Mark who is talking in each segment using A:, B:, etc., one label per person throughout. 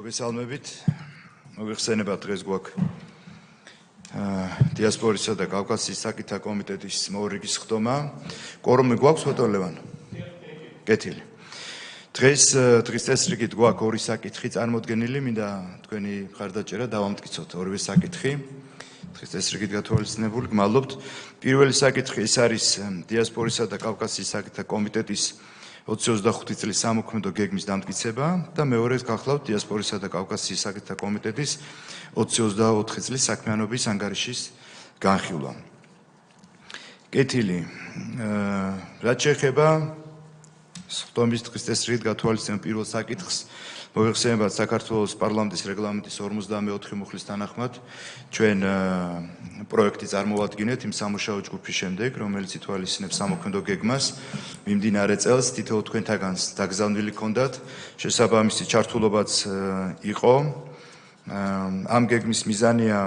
A: მოგესალმებით. მოიხსენებათ დღეს გვაქვს დიასპორისა და კავკასიის საკითხთა კომიტეტის მოურიგის ხდომა. კვორუმი გვაქვს ფოტო ლევან? კეთილი. დღეს წესრიგით გვაქვს ორი საკითხი წარმოდგენილი, მინდა თქვენი მხარდაჭერა დავამტკიცოთ ორივე საკითხი. დღეს წესრიგით გათვალისწინებული, გმადლობთ. პირველი საკითხი ეს არის დიასპორისა და კავკასიის საკითხთა კომიტეტის 2025 წლის სამოქმედო გეგმის დამტკიცება და მეორედ გახლავთ დიასპორისა და კავკასიის საკითხთა კომიტეტის 2024 წლის საქმიანობის ანგარიშის განხილვა. კეთილი. რაც შეეხება ხდომის დღის წესრიგით გათვალისწინებულ პირველ საკითხს, მოიხსენებათ საქართველოს პარლამენტის რეგლამენტის 54 მუხლის თანახმად ჩვენ პროექტი წარმოვადგინეთ იმ სამუშაო ჯგუფის შემდეგ, რომელიც ითვალისწინებს სამოქმედო გეგმას. მიმდინარე წელს თითოეულ თქვენთაგანს დაგზავნილი ჰქონდათ, შესაბამისი ჩართულობაც იყო. ამ გეგმის მიზანია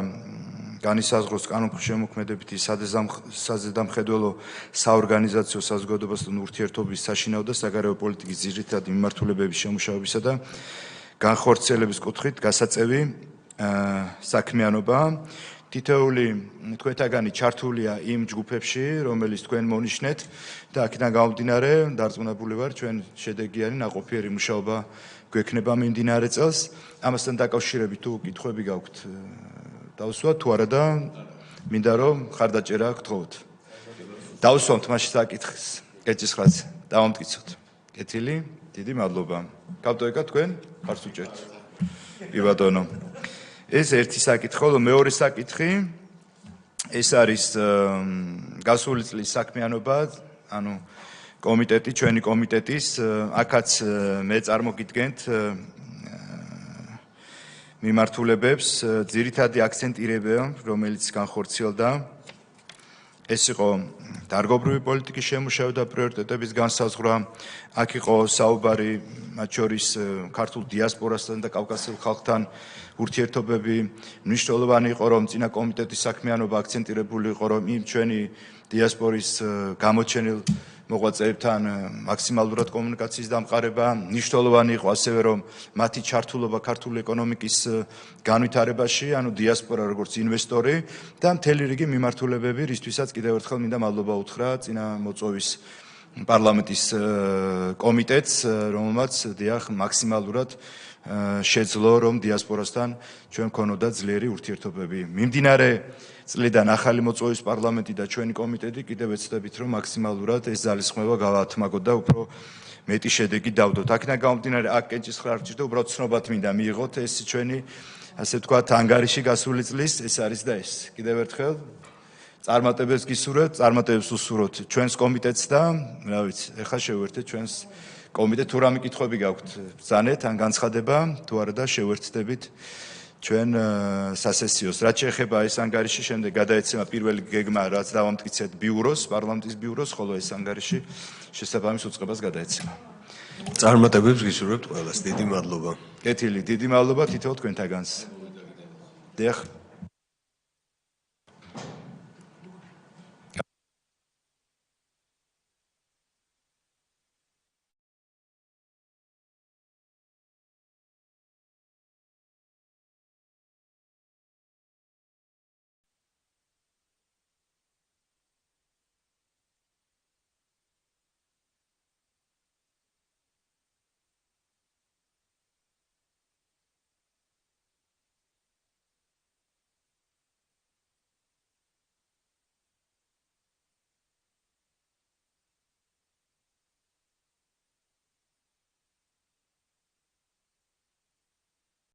A: განისაზღვროს კანონშემოქმედებითი საზედამხედველო საორგანიზაციო საზოგადოებასთან ურთიერთობის საშინაო და საგარეო პოლიტიკის ძირითადი მიმართულებების შემუშავებისა და განხორციელების კუთხით გასაწევი საქმიანობა. თითოეული თქვენთაგანი ჩართულია იმ ჯგუფებში, რომელიც თქვენ მონიშნეთ და აქედან გამომდინარე დარწმუნებული ვარ, ჩვენ შედეგიანი ნაყოფიერი მუშაობა გვექნება მიმდინარე წელს. ამასთან დაკავშირებით თუ კითხვები გაქვთ, დავსვათ თუ არა და მინდა რომ მხარდაჭერა გთხოვოთ. დავსვამთ მაშინ საკითხს, გეჭისხლაც დავამტკიცოთ. კეთილი, დიდი მადლობა. გავტოვებთ თქვენ, ხარს უჭერთ. კი ბატონო. ეს ერთი საკითხი, ხოლო მეორე საკითხი ეს არის გასული წლის საქმიანობა, ანუ კომიტეტი, ჩვენი კომიტეტის, აქაც მე წარმოგიდგენთ მიმართულებებს, ძირითადი აქცენტირება, რომელიც განხორციელდა, ეს იყო დარგობრივი პოლიტიკის შემუშავება და პრიორიტეტების განსაზღვრა. აქ იყო საუბარი მათ შორის ქართულ დიასპორასთან და კავკასიელ ხალხთან ურთიერთობები. მნიშვნელოვანი იყო, რომ წინა კომიტეტის საქმიანობა აქცენტირებული იყო, რომ იმ ჩვენი დიასპორის გამოჩენილ მოღვაწეებთან მაქსიმალურად კომუნიკაციის დამყარება. მნიშვნელოვანი იყო ასევე, რომ მათი ჩართულობა ქართული ეკონომიკის განვითარებაში, ანუ დიასპორა როგორც ინვესტორი და მთელი რიგი მიმართულებები, რისთვისაც კიდევ ერთხელ მინდა მადლობა უთხრა წინა მოწვევის პარლამენტის კომიტეტს, რომელმაც დიახ მაქსიმალურად შეძლო, რომ დიასპორასთან ჩვენ გქონოდა ძლიერი ურთიერთობები. მიმდინარე წლიდან ახალი მოწვევის პარლამენტი და ჩვენი კომიტეტი კიდევ ეცდებით, რომ მაქსიმალურად ეს ძალისხმევა გავაათმაგოთ და უფრო მეტი შედეგი დავდოთ. აქედან გამომდინარე, აქ კენჭისყრა არ ჭირდება, უბრალოდ ცნობად მინდა მიიღოთ ეს ჩვენი, ასე ვთქვათ, ანგარიში გასული წლის, ეს არის და ეს. კიდევ ერთხელ წარმატებებს გისურვებთ, წარმატებებს უსურვოთ ჩვენს კომიტეტს და, რა ვიცი, ეხლა შევერთეთ ჩვენს კომიტეტს, თუ რამე კითხვები გაქვთ, ბრძანეთ ან განცხადება, თუ არა და შევერთდებით ჩვენ სასესიოს. რაც შეეხება ეს ანგარიში, შემდეგ გადაეცემა პირველი გეგმა, რაც დავამტკიცეთ ბიუროს, პარლამენტის ბიუროს, ხოლო ეს ანგარიში შესაბამის უწყებას გადაეცემა.
B: წარმატებებს გისურვებთ ყველას. დიდი მადლობა.
A: კეთილი, დიდი მადლობა თითოეულ თქვენთაგანს. დიახ.